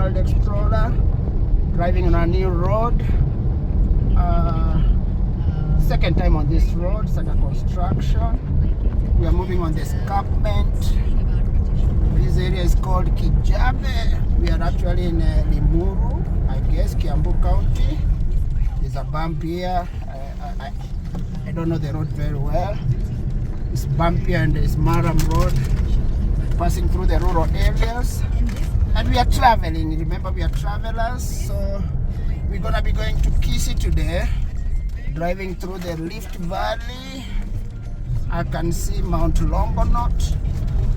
World Explorer, driving on a new road. Second time on this road, it's under construction. We are moving on the escarpment. This area is called Kijabe. We are actually in Limuru, I guess, Kiambu County. There's a bump here. I don't know the road very well. It's bumpy and it's Maram Road, passing through the rural areas. And we are traveling. Remember, we are travelers. So we're gonna be going to Kisii today, driving through the Rift Valley. I can see Mount Longonot.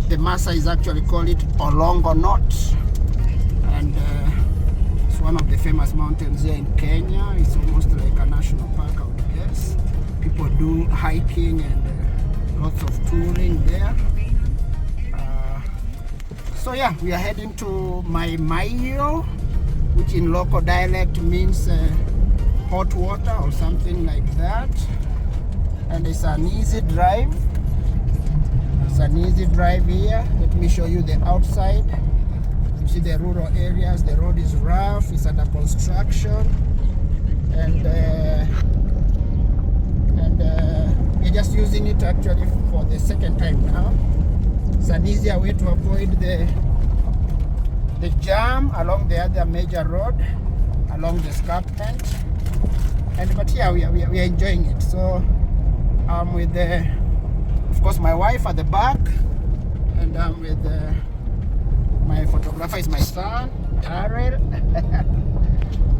The Maasai actually call it Olongonot, and it's one of the famous mountains here in Kenya. It's almost like a national park, I would guess. People do hiking and lots of touring there. So yeah, we are heading to Mayo, which in local dialect means hot water or something like that. And it's an easy drive. It's an easy drive here. Let me show you the outside. You see the rural areas. The road is rough. It's under construction, and we're just using it actually for the second time now. It's an easier way to avoid the jam along the other major road, along the escarpment. But yeah, we are enjoying it. So I'm with of course, my wife at the back, and I'm with my photographer is my son, Darrell.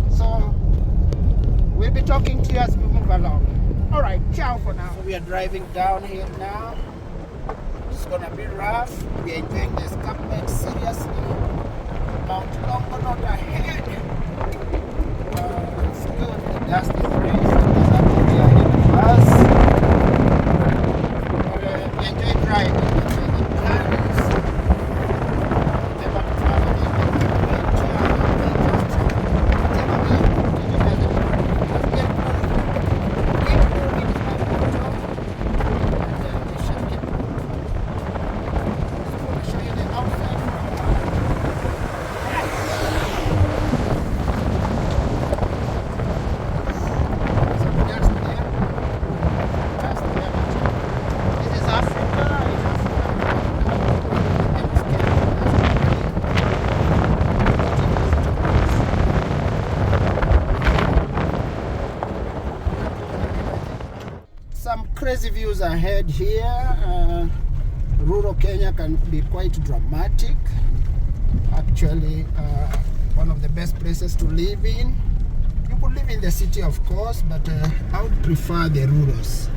So we'll be talking to you as we move along. All right, ciao for now. We are driving downhill now. It's gonna be rough. We're enjoying the escarpment seriously. Mount Longonot ahead. It's good. The dust is raised. There's actually ahead of us. We enjoy driving. Crazy views ahead here. Rural Kenya can be quite dramatic. Actually, one of the best places to live in. You could live in the city, of course, but I would prefer the rurals.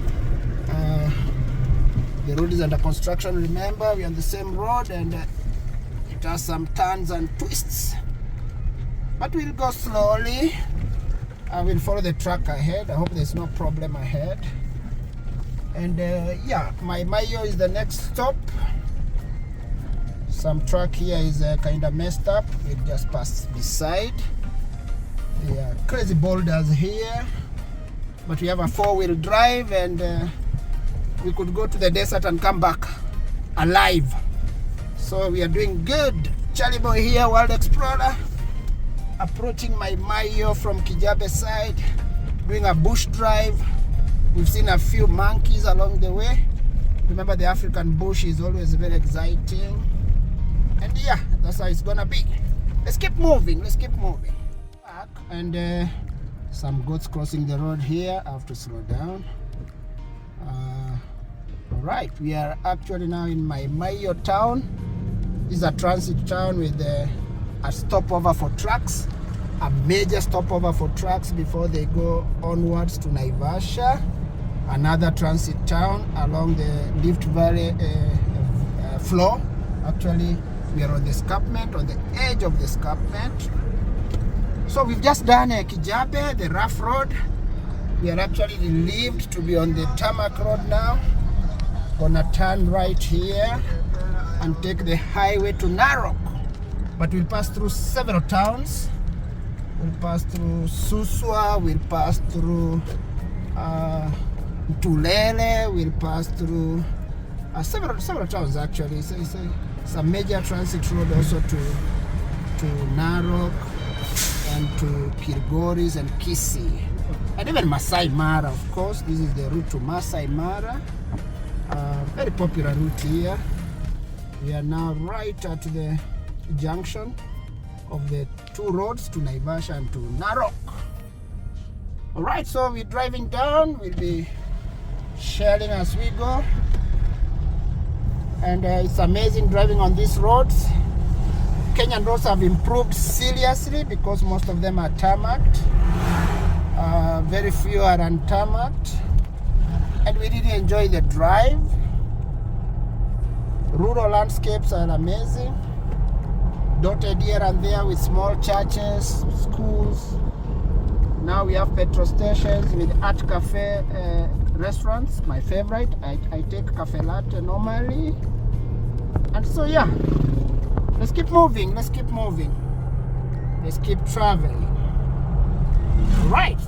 The road is under construction. Remember, we're on the same road, and it has some turns and twists. But we'll go slowly. I will follow the truck ahead. I hope there's no problem ahead. And yeah, Mayo is the next stop. Some truck here is kind of messed up. We'll just pass beside. There are crazy boulders here, but we have a 4-wheel drive, and we could go to the desert and come back alive. So we are doing good. Charlie Boy here, World Explorer, approaching Mayo from Kijabe side, doing a bush drive. We've seen a few monkeys along the way. Remember, the African bush is always very exciting. And yeah, that's how it's gonna be. Let's keep moving, let's keep moving. And some goats crossing the road here. I have to slow down. Alright, we are actually now in Mayo town. This is a transit town with a stopover for trucks. A major stopover for trucks before they go onwards to Naivasha. Another transit town along the Rift Valley floor. Actually, we are on the escarpment, on the edge of the escarpment. So we've just done Kijabe, the rough road. We are actually relieved to be on the tarmac road now. Gonna turn right here and take the highway to Narok. But we'll pass through several towns. We'll pass through Suswa, we'll pass through Tulele, we'll pass through several towns actually. It's a major transit road also to to Narok and to Kilgoris and Kisii. And even Masai Mara, of course. This is the route to Masai Mara. Very popular route here. We are now right at the junction of the two roads to Naivasha and to Narok. Alright, so we're driving down. We'll be sharing as we go. And it's amazing driving on these roads. Kenyan roads have improved seriously because most of them are tarmacked. Very few are untarmacked. And we really enjoy the drive. Rural landscapes are amazing. Dotted here and there with small churches, schools. Now we have petrol stations with art cafe restaurants, my favorite. I take cafe latte normally. And so yeah, let's keep moving, let's keep moving. Let's keep traveling. Right,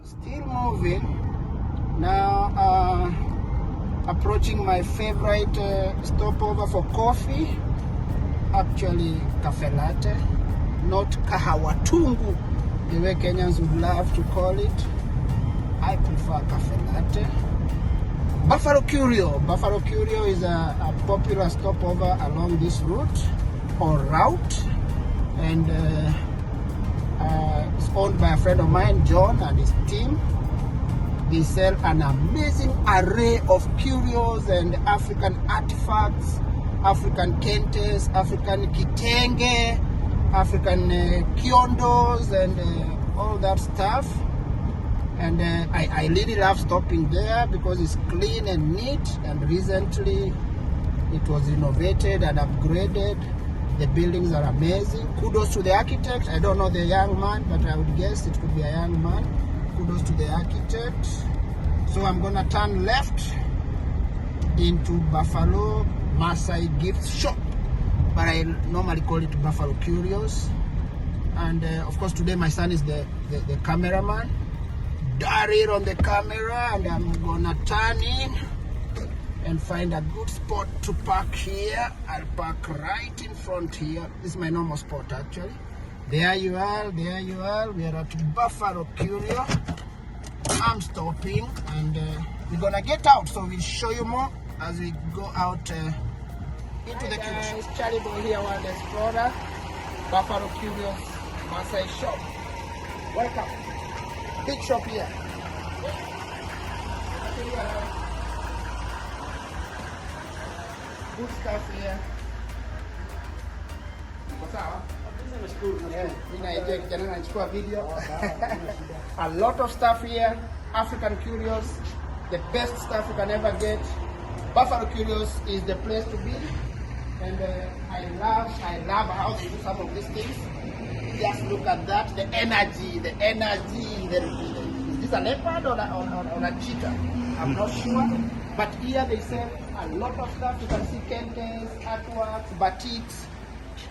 still moving. Now approaching my favorite stopover for coffee. Actually cafe latte, not kahawa tungu, the way Kenyans would love to call it. I prefer cafe latte. Buffalo Curio. Buffalo Curio is a popular stopover along this route or route, and it's owned by a friend of mine, John, and his team. They sell an amazing array of curios and African artifacts, African kentes, African kitenge, African kiondos, and all that stuff. And I really love stopping there because it's clean and neat, and recently it was renovated and upgraded. The buildings are amazing. Kudos to the architect. I don't know the young man, but I would guess it could be a young man. Kudos to the architect. So I'm gonna turn left into Buffalo Maasai Gift Shop, but I normally call it Buffalo Curios. And of course today my son is the cameraman. Daryl on the camera, and I'm gonna turn in and find a good spot to park here. I'll park right in front here. This is my normal spot actually. There you are, there you are. We are at Buffalo Curio. I'm stopping, and we're gonna get out, so we'll show you more as we go out into the curio. It's Charlie Boy here, World Explorer, Buffalo Curio Maasai Shop. Welcome. Big shop here. Good stuff here. What's up? A lot of stuff here. African curios, the best stuff you can ever get. Buffalo Curios is the place to be, and I love how they do some of these things. Just look at that, the energy. Is this a leopard or a cheetah? I'm not sure. But here they sell a lot of stuff. You can see kentes, artworks, batiks,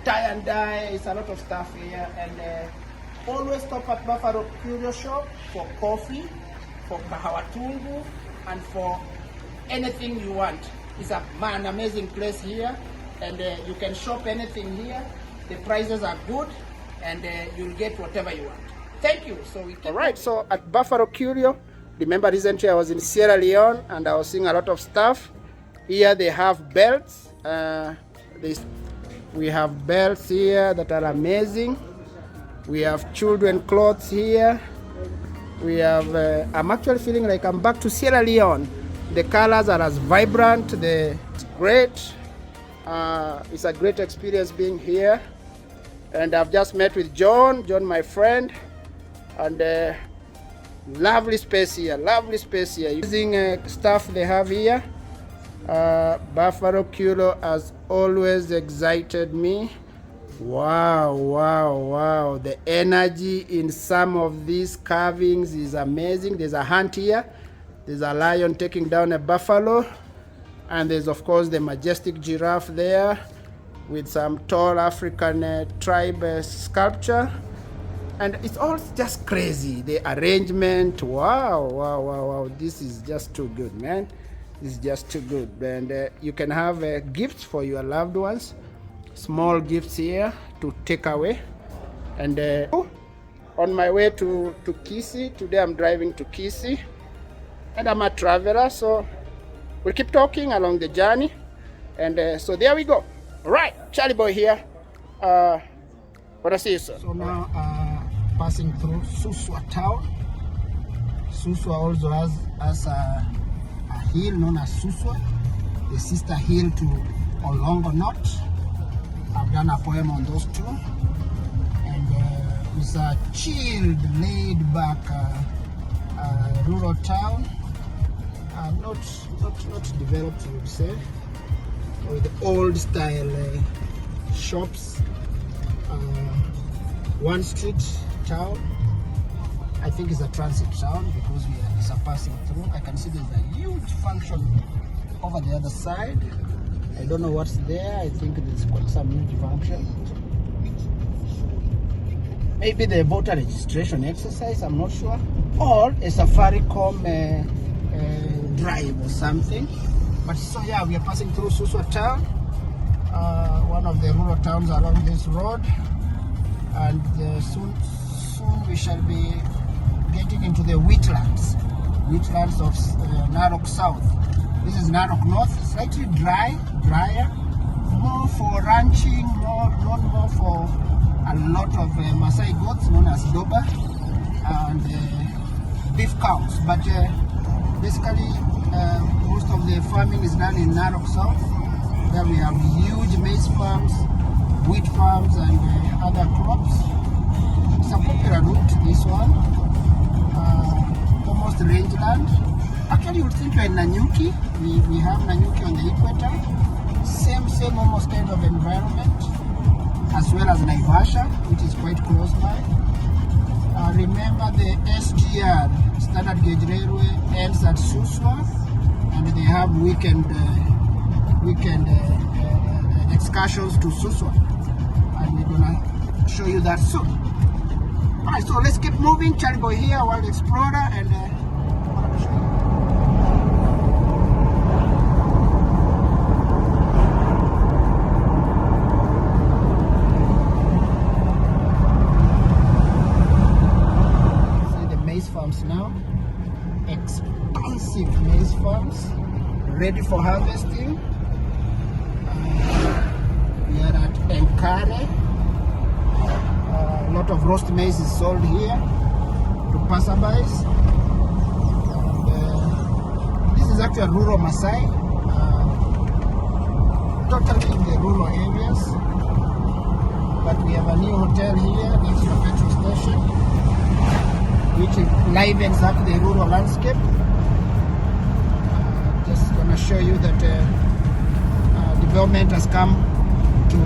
tie and dye. It's a lot of stuff here. And always stop at Buffalo Curio Shop for coffee, for kahawa tungu, and for anything you want. It's an amazing place here, and you can shop anything here. The prices are good, and you'll get whatever you want. Thank you. So we can. All right. So at Buffalo Curio, remember recently I was in Sierra Leone and I was seeing a lot of stuff. Here they have belts. We have belts here that are amazing. We have children clothes here. We have. I'm actually feeling like I'm back to Sierra Leone. The colors are as vibrant. It's great. It's a great experience being here. And I've just met with John, my friend, and lovely space here, Using stuff they have here. Buffalo Curio has always excited me. Wow. The energy in some of these carvings is amazing. There's a hunt here. There's a lion taking down a buffalo. And there's of course the majestic giraffe there, with some tall African tribe sculpture. And it's all just crazy. The arrangement, wow. This is just too good, man. This is just too good. And you can have gifts for your loved ones. small gifts here to take away. And on my way to Kisii. Today I'm driving to Kisii, and I'm a traveler, so we'll keep talking along the journey. And so there we go. All right, Charlie boy here. What I see you, sir. So now passing through Suswa town. Suswa also has a hill known as Suswa, the sister hill to Olongonot. I've done a poem on those two. And it's a chilled, laid-back rural town. Not developed, I would say, with old-style shops. One street town. I think it's a transit town because it's a passing through. I can see there's a huge function over the other side. I don't know what's there. I think there's quite some huge function. Maybe the voter registration exercise, I'm not sure. Or a Safaricom drive or something. But so yeah, we are passing through Suswa town, one of the rural towns along this road. And soon we shall be getting into the wheatlands of Narok South. This is Narok North, slightly drier, more for ranching, not more for a lot of Maasai goats known as Doba and beef cows. But basically, most of the farming is done in Narok South. There we have huge maize farms, wheat farms, and other crops. It's a popular route, this one. Almost rangeland. Actually, you would think we're in Nanyuki. We have Nanyuki on the equator. Same almost kind of environment, as well as Naivasha, which is quite close by. Remember the SGR, Standard Gauge Railway, ends at Suswa, and they have weekend excursions to Suswa, and we're gonna show you that soon. Alright, so let's keep moving. Charlie boy here, World Explorer, and I'm gonna show you. Now, expansive maize farms ready for harvesting. We are at Enkare. A lot of roast maize is sold here to passerbys. This is actually a rural Maasai, totally in the rural areas. But we have a new hotel here next to a petrol station, which livens up the rural landscape. Just gonna show you that development has come to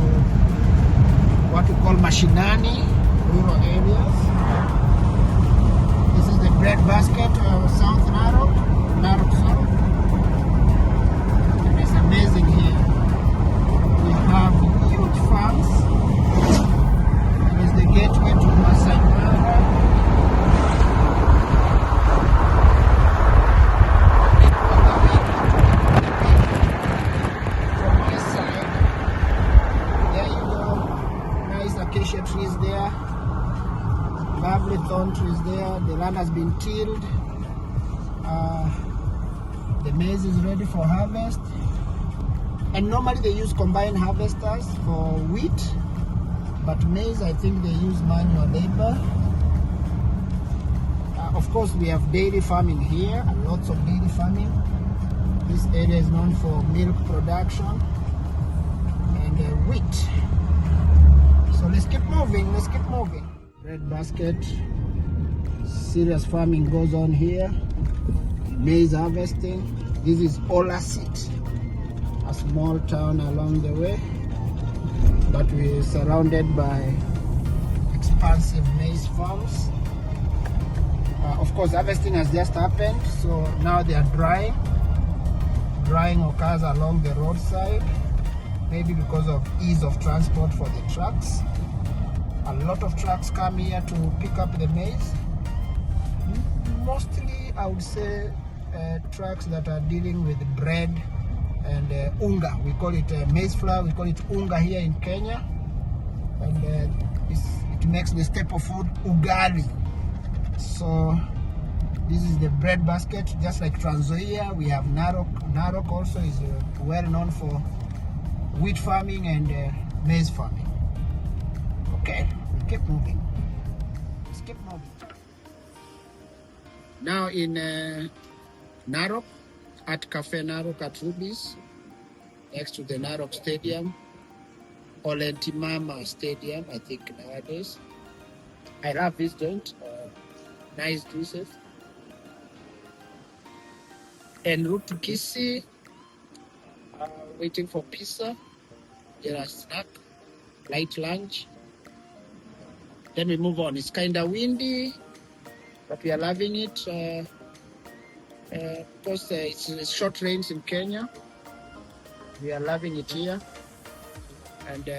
what we call Mashinani, rural areas. This is the bread basket of South Narok South. And it's amazing here. We have huge farms. It's the gateway to Masai Mara. Trees there, lovely thorn trees there. The land has been tilled. The maize is ready for harvest, and normally they use combined harvesters for wheat, but maize I think they use manual labor. Of course, we have dairy farming here, lots of dairy farming. This area is known for milk production and wheat. So let's keep moving. Bread basket, serious farming goes on here. Maize harvesting. This is Olasit, a small town along the way, but we're surrounded by expansive maize farms. Of course, harvesting has just happened, so now they are drying. Drying occurs along the roadside, maybe because of ease of transport for the trucks. A lot of trucks come here to pick up the maize. Mostly, I would say, trucks that are dealing with bread and unga. We call it maize flour. We call it unga here in Kenya, and it makes the staple food ugali. So this is the bread basket, just like Trans Nzoia. We have Narok. Narok also is well known for wheat farming and maize farming. Okay, we keep moving. Let's keep moving. Now in Narok, at Cafe Narok at Ruby's, next to the Narok Stadium, Olentimama Stadium, I think nowadays. I love this joint. Nice juices. En route to Kisii, waiting for pizza, get a snack, light lunch. Then we move on. It's kind of windy, but we are loving it. Because it's short rains in Kenya. We are loving it here. And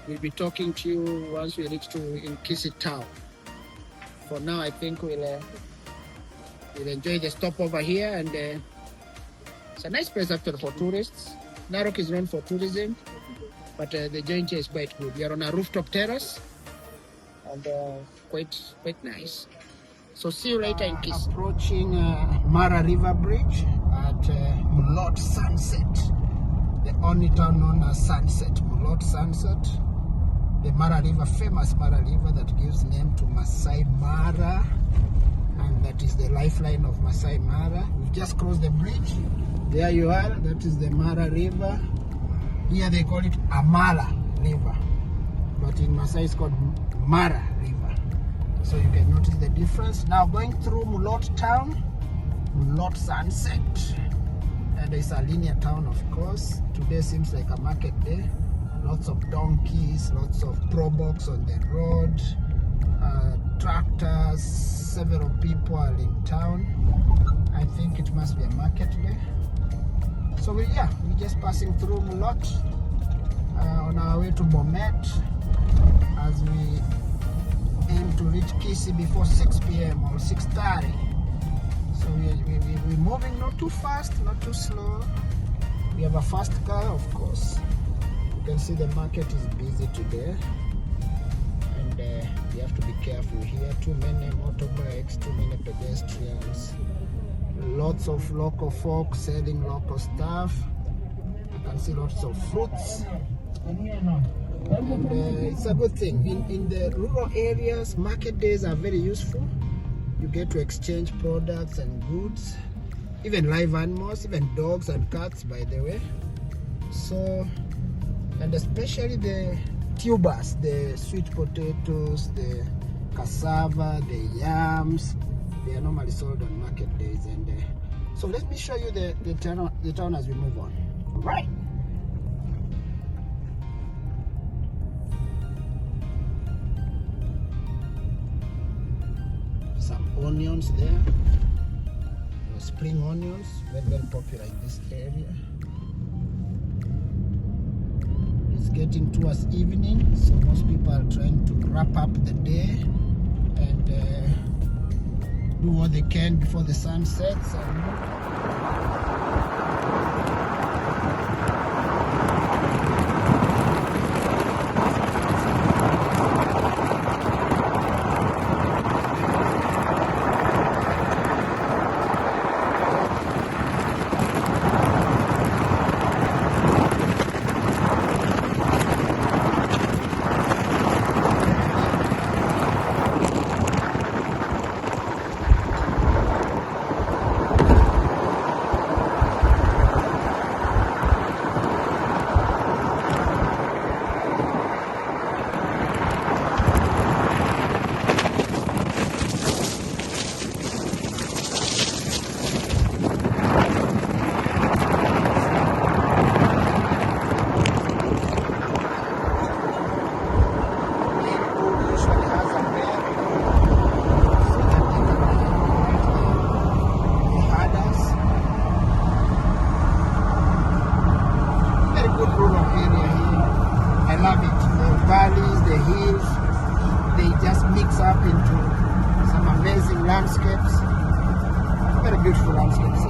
we'll be talking to you once we reach in Kisii town. For now, I think we'll enjoy the stop over here, and it's a nice place after for tourists. Narok is known for tourism, but the joint here is quite good. We are on a rooftop terrace, and quite nice. So see you later in Kisii. Approaching Mara River Bridge at Mulot Sunset, the only town known as Sunset, Mulot Sunset. The Mara River, famous Mara River that gives name to Masai Mara, and that is the lifeline of Masai Mara. We've just crossed the bridge. There you are, that is the Mara River. Here they call it Amala River, but in Masai it's called Mara River. So you can notice the difference. Now going through Mulot town, Mulot Sunset, and it's a linear town, of course. Today seems like a market day. Lots of donkeys, lots of probox on the road, tractors, several people are in town. I think it must be a market day. So we're just passing through Mulot on our way to Bomet as we aim to reach Kisii before 6 p.m. or 6:30. So we're moving not too fast, not too slow. We have a fast car, of course. You can see the market is busy today, and we have to be careful here. Too many motorbikes, too many pedestrians, lots of local folks selling local stuff. You can see lots of fruits, and it's a good thing. In the rural areas, market days are very useful. You get to exchange products and goods, even live animals, even dogs and cats, by the way. So, and especially the tubers, the sweet potatoes, the cassava, the yams, they are normally sold on market days. And so let me show you the town as we move on. All right. Some onions there. Spring onions, very popular in this area. It's getting towards evening, so most people are trying to wrap up the day and do what they can before the sun sets. Up into some amazing landscapes, very beautiful landscapes.